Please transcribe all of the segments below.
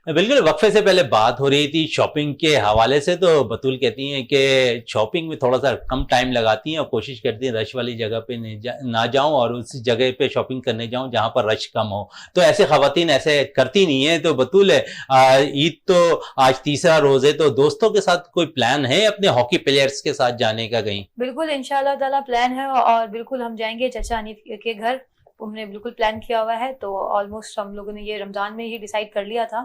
बिल्कुल, वक्फे से पहले बात हो रही थी शॉपिंग के हवाले से, तो बतूल कहती हैं कि शॉपिंग में थोड़ा सा कम टाइम लगाती हैं और कोशिश करती हैं रश वाली जगह पे ना जाऊं और उस जगह पे शॉपिंग करने जाऊं जहां पर रश कम हो। तो ऐसे खवातीन ऐसे करती नहीं है। तो बतूल ईद तो आज तीसरा रोज है, तो दोस्तों के साथ कोई प्लान है अपने हॉकी प्लेयर्स के साथ जाने का कहीं? बिल्कुल इंशाल्लाह ताला प्लान है और बिल्कुल हम जाएंगे चाचा हनीफ के घर। हमने बिल्कुल प्लान किया हुआ है, तो ऑलमोस्ट हम लोगों ने ये रमजान में ही डिसाइड कर लिया था।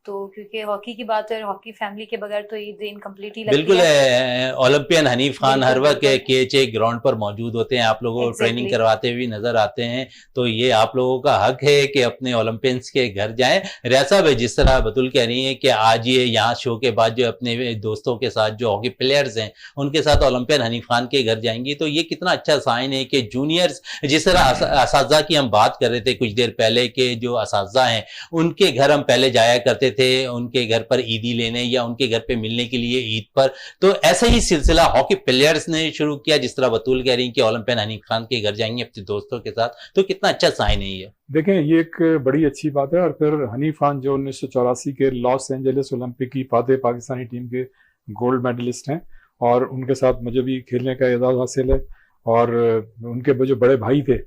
तो क्योंकि हॉकी की बात है, हॉकी फैमिली के बगैर तो ईद इनकम्प्लीट ही लगती बिल्कुल, है। ओलंपियन हनीफ खान हर बिल्कुल वक्त बिल्कुल KHA ग्राउंड पर मौजूद होते हैं, आप लोगों को ट्रेनिंग एग्जैक्टली। करवाते हुए नजर आते हैं। तो ये आप लोगों का हक है कि अपने ओलंपियंस के घर जाएं। रियाज साहब, जिस तरह बतुल कह रही है कि आज ये यहाँ शो के बाद जो अपने दोस्तों के साथ जो हॉकी प्लेयर्स हैं उनके साथ ओलंपियन हनीफ खान के घर जाएंगी, तो ये कितना अच्छा साइन है कि जूनियर्स, जिस तरह असातिज़ा की हम बात कर रहे थे कुछ देर पहले के, जो असातिज़ा हैं उनके घर हम पहले जाया करते थे, उनके घर पर ईदी लेने या उनके घर पे मिलने के लिए ईद पर। तो ऐसा ही सिलसिला हॉकी प्लेयर्स ने शुरू किया, जिस तरह बतूल कह रही हैं कि ओलंपियन हनीफ खान के घर जाएंगे अपने दोस्तों के साथ। तो कितना अच्छा साइन है ये। देखें, ये एक बड़ी अच्छी बात है। और फिर हनीफ खान जो 1984 के लॉस एंजलिस ओलंपिक की फातेह पाकिस्तानी टीम के गोल्ड मेडलिस्ट हैं, और उनके साथ मुझे भी खेलने का एजाज़ हासिल है। और उनके जो बड़े भाई थे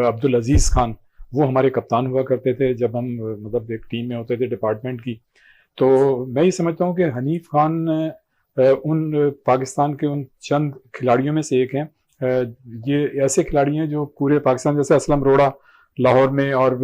अब्दुल अजीज़ खान, वो हमारे कप्तान हुआ करते थे जब हम मतलब एक टीम में होते थे डिपार्टमेंट की। तो मैं ये समझता हूँ कि हनीफ खान उन पाकिस्तान के उन चंद खिलाड़ियों में से एक हैं। ये ऐसे खिलाड़ी हैं जो पूरे पाकिस्तान, जैसे असलम रोड़ा लाहौर में, और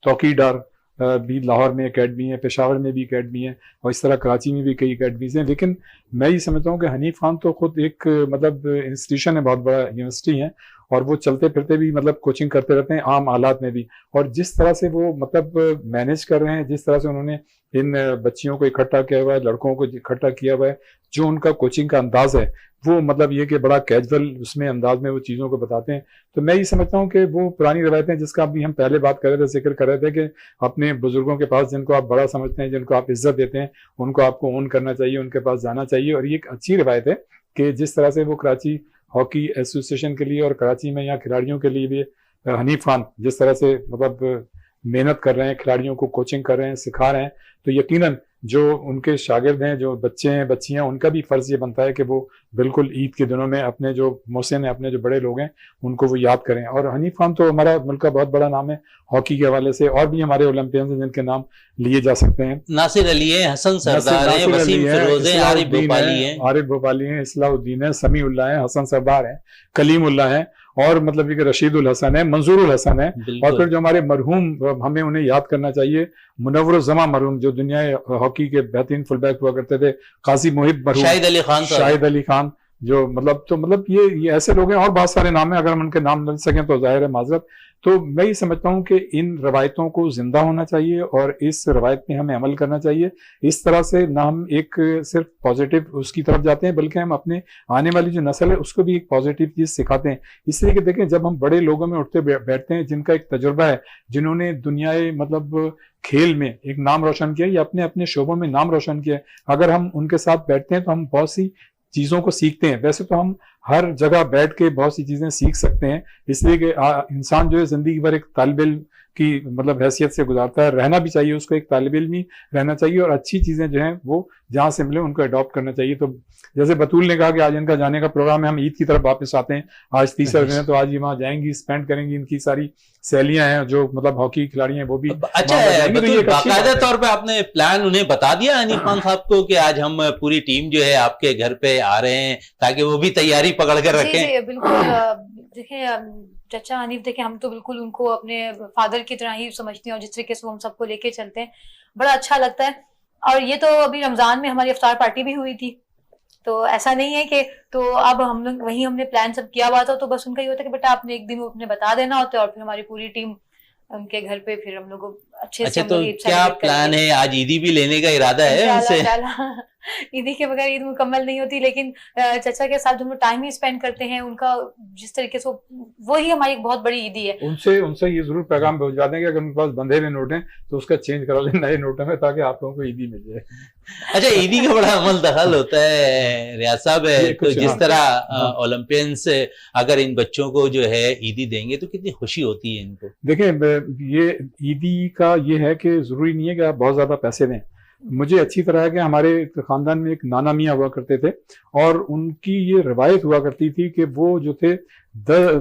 तौकीर डार भी लाहौर में एकेडमी है, पेशावर में भी एकेडमी है, और इस तरह कराची में भी कई एकेडमीज हैं। लेकिन मैं ये समझता हूँ कि हनीफ खान तो खुद एक मतलब इंस्टीट्यूशन है, बहुत बड़ा यूनिवर्सिटी है, और वो चलते फिरते भी मतलब कोचिंग करते रहते हैं आम हालात में भी। और जिस तरह से वो मतलब मैनेज कर रहे हैं, जिस तरह से उन्होंने इन बच्चियों को इकट्ठा किया हुआ है, लड़कों को इकट्ठा किया हुआ है, जो उनका कोचिंग का अंदाज है, वो मतलब ये कि बड़ा कैजुअल उसमें अंदाज में वो चीज़ों को बताते हैं। तो मैं ये समझता हूँ कि वो पुरानी रवायतें, जिसका अभी हम पहले बात कर रहे थे, जिक्र कर रहे थे कि अपने बुजुर्गों के पास जिनको आप बड़ा समझते हैं, जिनको आप इज्जत देते हैं, उनको आपको ओन करना चाहिए, उनके पास जाना चाहिए। और ये एक अच्छी रवायत है कि जिस तरह से वो कराची हॉकी एसोसिएशन के लिए और कराची में यहाँ खिलाड़ियों के लिए भी हनीफ खान जिस तरह से मतलब मेहनत कर रहे हैं, खिलाड़ियों को कोचिंग कर रहे हैं, सिखा रहे हैं, तो यकीनन जो उनके शागिर्द हैं, जो बच्चे हैं, बच्चियां, उनका भी फर्ज ये बनता है कि वो बिल्कुल ईद के दिनों में अपने जो मोहसिन हैं, अपने जो बड़े लोग हैं, उनको वो याद करें। और हनीफ खान तो हमारा मुल्क का बहुत बड़ा नाम है हॉकी के हवाले से, और भी हमारे ओलंपियंस हैं जिनके नाम लिए जा सकते हैं। नासिर अली है, हसन सरदार है, वसीम फिरोज है, आरिफ भोपाली है, इस्लाउद्दीन है, समीउल्लाह है, हसन सरदार है, कलीमुल्लाह है, और मतलब ये रशीदुल हसन है, मंजूरुल हसन है। और फिर जो हमारे मरहूम, हमें उन्हें याद करना चाहिए, मुनव्वर जमा मरहूम, जो दुनिया हॉकी के बेहतरीन फुलबैक हुआ करते थे, काजी मुहिब मरहूम, शाहिद अली खान, जो मतलब तो मतलब ये ऐसे लोग हैं, और बहुत सारे नाम हैं, अगर हम उनके नाम ले सकें तो जाहिर है माजरत। तो मैं ये समझता हूँ कि इन रवायतों को जिंदा होना चाहिए और इस रवायत में हमें अमल करना चाहिए। इस तरह से ना हम एक सिर्फ पॉजिटिव उसकी तरफ जाते हैं, बल्कि हम अपने आने वाली जो नस्ल है उसको भी एक पॉजिटिव चीज सिखाते हैं। इसलिए कि देखें, जब हम बड़े लोगों में उठते बैठते हैं जिनका एक तजुर्बा है, जिन्होंने दुनियाए मतलब खेल में एक नाम रोशन किया या अपने अपने शोबों में नाम रोशन किया, अगर हम उनके साथ बैठते हैं तो हम बहुत सी चीज़ों को सीखते हैं। वैसे तो हम हर जगह बैठ के बहुत सी चीज़ें सीख सकते हैं, इसलिए कि इंसान जो है ज़िंदगी भर एक तालिब इल्म की मतलब हैसियत से गुजारता है, रहना भी चाहिए उसको, एक तालिब इल्म ही रहना चाहिए, और अच्छी चीज़ें जो हैं वो जहाँ से मिले उनको अडॉप्ट करना चाहिए। तो जैसे बतूल ने कहा कि आज इनका जाने का प्रोग्राम है, हम ईद की तरफ वापस आते हैं, आज तीसरा दिन है, तो आज ये वहाँ जाएंगी, स्पेंड करेंगी, इनकी सारी सहेलियां हैं जो मतलब हॉकी खिलाड़ी हैं वो भी। अच्छा है, बाकायदा तौर पे आपने प्लान उन्हें बता दिया हनीफ खान साहब को कि आज हम पूरी टीम जो है आपके घर पे आ रहे हैं, ताकि वो भी तैयारी पकड़ कर रखें? बिल्कुल। देखिए चाचा हनीफ, देखिए हम तो बिल्कुल उनको अपने फादर की तरह ही समझते हैं, और जिस तरीके से वो हम सबको लेके चलते हैं बड़ा अच्छा लगता है। और ये तो अभी रमजान में हमारी इफ्तार पार्टी भी हुई थी, तो ऐसा नहीं है कि तो अब हम लोग वही हमने प्लान सब किया हुआ था, तो बस उनका ये होता है कि बेटा आपने एक दिन वो अपने बता देना होता है, और फिर हमारी पूरी टीम उनके घर पे फिर हम लोग अच्छे से। तो क्या प्लान है, आज ईदी भी लेने का इरादा है उनसे? ईदी के बगैर ईद मुकम्मल नहीं होती, लेकिन चाचा के साथ हम लोग टाइम ही स्पेंड करते हैं, उनका जिस तरीके से वो ही हमारी एक बहुत बड़ी ईदी है। उनसे ये जरूर पैगाम भिजवा देंगे, अगर उनके पास बंधे हुए नोट हैं तो उसका चेंज करा लें नए नोटों में, ताकि आप लोगों को ईदी मिल जाए। अच्छा, ईदी का बड़ा अमल दखल होता है रियाज साहब, तो जिस तरह ओलंपियंस अगर इन बच्चों को जो है ईदी देंगे तो कितनी खुशी होती है इनको। देखिए, ये ईदी का का ये है कि जरूरी नहीं है कि आप बहुत ज्यादा पैसे दें। मुझे अच्छी तरह है कि हमारे खानदान में एक नाना मियाँ हुआ करते थे और उनकी ये रवायत हुआ करती थी कि वो जो थे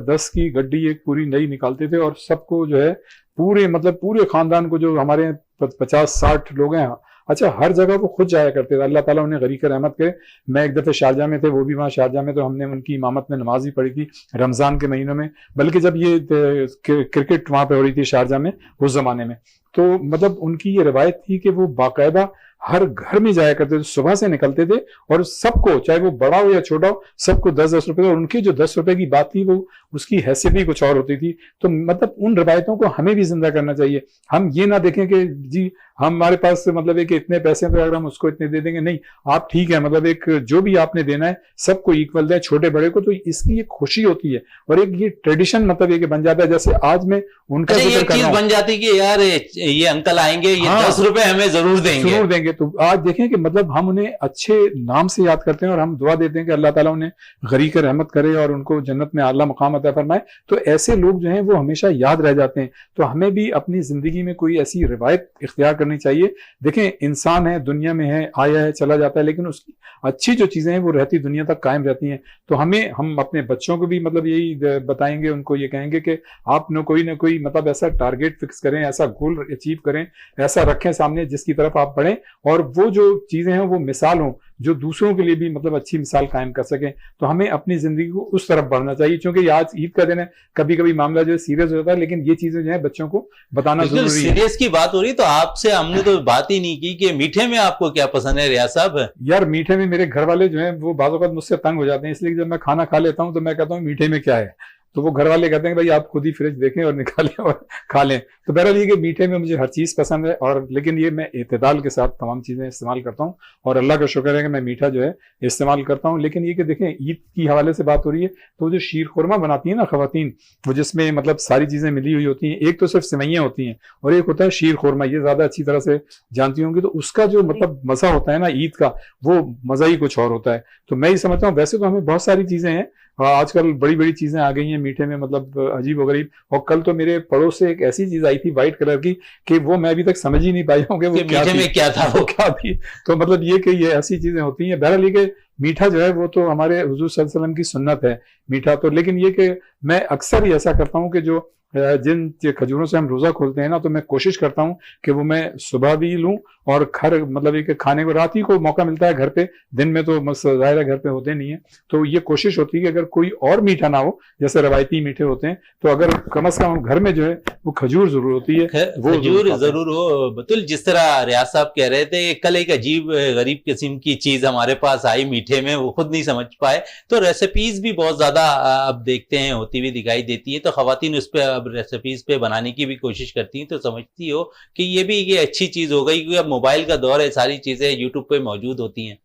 10 की गड्डी एक पूरी नई निकालते थे और सबको जो है पूरे खानदान को, जो हमारे 50-60 लोग हैं, अच्छा हर जगह वो खुद जाया करते थे। अल्लाह ताला उन्हें गरीक रहमत करे। मैं एक दफे शारजा में थे, वो भी वहाँ शारजा में, तो हमने उनकी इमामत में नमाज भी पढ़ी थी रमजान के महीनों में, बल्कि जब ये क्रिकेट वहां पे हो रही थी शारजा में उस जमाने में। तो मतलब उनकी ये रवायत थी कि वो बाकायदा हर घर में जाया करते थे, सुबह से निकलते थे और सबको, चाहे वो बड़ा हो या छोटा हो, सबको 10-10 रुपए। और उनकी जो 10 रुपए की बात थी वो उसकी हैसियत ही कुछ और होती थी। तो मतलब उन रवायतों को हमें भी जिंदा करना चाहिए। हम ये ना देखें कि जी हमारे पास मतलब एक इतने पैसे हैं तो अगर हम उसको इतने दे देंगे, नहीं, आप ठीक है, मतलब एक जो भी आपने देना है सबको इक्वल दें, छोटे बड़े को। तो इसकी एक खुशी होती है और एक ये ट्रेडिशन मतलब ये बन जाता है। जैसे आज में उनका ये चीज बन जाती है कि यार ये अंकल आएंगे, ये 10 रुपए हमें जरूर देंगे। तो आज देखें कि मतलब हम उन्हें अच्छे नाम से याद करते हैं और हम दुआ देते हैं कि अल्लाह ताला उन्हें गरीक रहमत करे और उनको जन्नत में आला मकाम अता फरमाए। तो ऐसे लोग जो हैं वो हमेशा याद रह जाते हैं। तो हमें भी अपनी जिंदगी में कोई ऐसी रिवायत इख्तियार करनी चाहिए। देखें, इंसान है, दुनिया में है, आया है, चला जाता है, लेकिन उसकी अच्छी जो चीजें हैं वो रहती दुनिया तक कायम रहती हैं। तो हम अपने बच्चों को भी मतलब यही बताएंगे, उनको ये कहेंगे कि आप न कोई मतलब ऐसा टारगेट फिक्स करें, ऐसा गोल अचीव करें, ऐसा रखें सामने जिसकी तरफ आप बढ़ें और वो जो चीजें हैं वो मिसाल हों, जो दूसरों के लिए भी मतलब अच्छी मिसाल कायम कर सकें। तो हमें अपनी जिंदगी को उस तरफ बढ़ना चाहिए, क्योंकि आज ईद का दिन है, कभी कभी मामला जो है सीरियस हो जाता है, लेकिन ये चीजें जो है बच्चों को बताना जरूरी है। सीरियस की बात हो रही तो आपसे हमने तो बात ही नहीं की कि मीठे में आपको क्या पसंद है रियाज साहब? यार मीठे में मेरे घर वाले जो है वो बाज़ औक़ात मुझसे तंग हो जाते हैं, इसलिए जब मैं खाना खा लेता हूँ तो मैं कहता हूँ मीठे में क्या है, तो वो घर वाले कहते हैं भाई आप खुद ही फ्रिज देखें और निकालें और खा लें। तो बहरहाल ये कि मीठे में मुझे हर चीज़ पसंद है, और लेकिन ये मैं इत्तेदाल के साथ तमाम चीज़ें इस्तेमाल करता हूँ और अल्लाह का शुक्र है कि मैं मीठा जो है इस्तेमाल करता हूँ। लेकिन ये कि देखें, ईद की हवाले से बात हो रही है तो जो शीर खुरमा बनाती है ना ख़वातीन, वो जिसमें मतलब सारी चीज़ें मिली हुई होती हैं, एक तो सिर्फ सेवइयाँ होती हैं और एक होता है शीर खुरमा, ये ज़्यादा अच्छी तरह से जानती होंगी। तो उसका जो मतलब मज़ा होता है ना ईद का, वो मज़ा ही कुछ और होता है। तो मैं ये समझता हूँ, वैसे तो हमें बहुत सारी चीज़ें हैं, आजकल बड़ी बड़ी चीजें आ गई हैं मीठे में, मतलब अजीब व गरीब। और कल तो मेरे पड़ोस से एक ऐसी चीज आई थी व्हाइट कलर की कि वो मैं अभी तक समझ ही नहीं पाया हूँ कि वो मीठे में क्या था, वो क्या थी। तो मतलब ये कि ये ऐसी चीजें होती हैं। बहरहाल ये कि मीठा जो है वो तो हमारे हुजूर सल्लल्लाहु अलैहि वसल्लम की सुन्नत है मीठा तो। लेकिन ये कि मैं अक्सर ही ऐसा करता हूँ कि जो जिन खजूरों से हम रोजा खोलते हैं ना, तो मैं कोशिश करता हूँ कि वो मैं सुबह भी लूं और घर मतलब ये खाने को रात ही को मौका मिलता है घर पे, दिन में तो जाहिर है घर पे होते नहीं है। तो ये कोशिश होती है कि अगर कोई और मीठा ना हो, जैसे रवायती मीठे होते हैं, तो अगर कम से कम घर में जो है वो खजूर जरूर होती है, वो खजूर जरूर हो। बतुल, जिस तरह रियाज साहब कह रहे थे, कल एक अजीब गरीब किस्म की चीज हमारे पास आई मीठे में, वो खुद नहीं समझ पाए। तो रेसिपीज भी बहुत ज्यादा अब देखते हैं होती हुई दिखाई देती है, तो खवातीन उस पर अब रेसिपीज पे बनाने की भी कोशिश करती हैं। तो समझती हो कि ये अच्छी चीज हो गई, क्योंकि अब मोबाइल का दौर है, सारी चीजें यूट्यूब पे मौजूद होती हैं।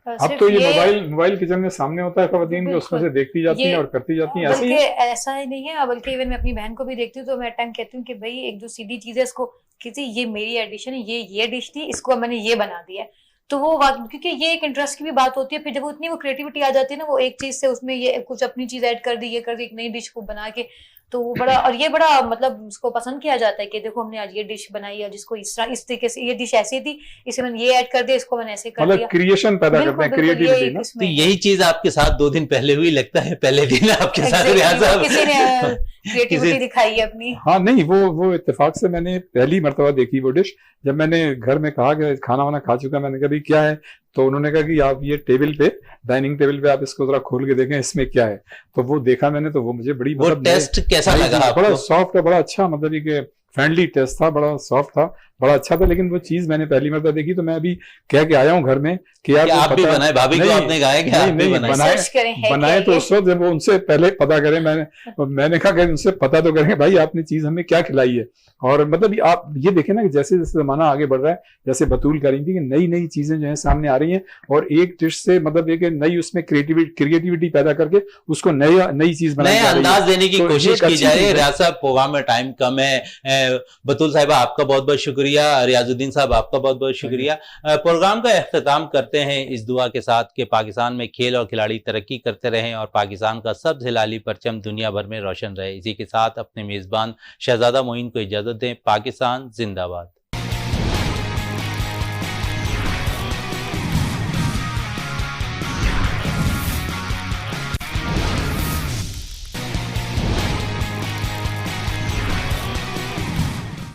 अब तो ये मोबाइल किचन में सामने होता है खवातीन के, उसमें से देखती जाती हैं और करती जाती हैं। बल्कि ऐसा ही नहीं है, बल्कि इवन मैं अपनी बहन को भी देखती हूँ तो मैं टाइम कहती हूँ कि भाई एक जो सीधी चीज है इसको किसी, ये मेरी एडिशन है, ये डिश थी, इसको मैंने ये बना दिया है। तो वो क्योंकि ये एक इंटरेस्ट की भी बात होती है, फिर जब वो इतनी वो क्रिएटिविटी आ जाती है ना, वो एक चीज से उसमें ये कुछ अपनी चीज ऐड कर दी, ये कर दी, एक नई डिश को बना के, तो वो बड़ा, और ये बड़ा मतलब उसको पसंद किया जाता है कि देखो हमने आज ये डिश बनाई है, जिसको इस तरह इस तरीके से, ये डिश ऐसी थी, इसे मैंने ये ऐड कर दिया, इसको मैंने ऐसे कर दिया, क्रिएशन पैदा करते हैं, क्रिएटिविटी ना। तो यही चीज आपके साथ 2 दिन पहले हुई लगता है, पहले दिन आपके साथ रियाज साहब किसी ने क्रिएटिविटी दिखाई है अपनी। हाँ नहीं, वो इत्तेफाक से मैंने पहली मर्तबा देखी वो डिश। जब मैंने घर में कहा कि खाना वाना खा चुका, मैंने कहा भाई क्या है, तो उन्होंने कहा कि आप ये टेबल पे, डाइनिंग टेबल पे आप इसको जरा खोल के देखें इसमें क्या है। तो वो देखा मैंने, तो वो मुझे बड़ी मतलब टेस्ट कैसा लगा आपको? बड़ा सॉफ्ट है, बड़ा अच्छा, मतलब ये फ्रेंडली टेस्ट था, बड़ा सॉफ्ट था, बड़ा अच्छा था। लेकिन वो चीज मैंने पहली मर्तबा देखी, तो मैं अभी कह के आया हूँ घर में कि यार आप भी बनाए, भाभी को आपने कहा है कि आप भी बनाए तो उस वक्त जब वो उनसे पहले पता करें। मैंने कहा कि उनसे पता तो करेंगे भाई आपने चीज हमें क्या खिलाई है। और मतलब आप ये देखें ना कि जैसे जैसे जमाना आगे बढ़ रहा है, जैसे बतूल कह रही थी कि नई नई चीजें जो है सामने आ रही हैं, और एक डिश से मतलब ये कि नई उसमें क्रिएटिविटी पैदा करके उसको नई चीज बनाई, नया अंदाज देने की कोशिश की जा रही है। रियाज साहब, प्रोग्राम में टाइम कम है, बतूल साहिबा आपका बहुत बहुत शुक्रिया। शुक्रिया रियाजुद्दीन साहब, आपका बहुत बहुत शुक्रिया। प्रोग्राम का अख्ताम करते हैं इस दुआ के साथ कि पाकिस्तान में खेल और खिलाड़ी तरक्की करते रहें और पाकिस्तान का सब्ज़ हिलाली परचम दुनिया भर में रोशन रहे। इसी के साथ अपने मेज़बान शहजादा मोइन को इजाज़त दें। पाकिस्तान जिंदाबाद।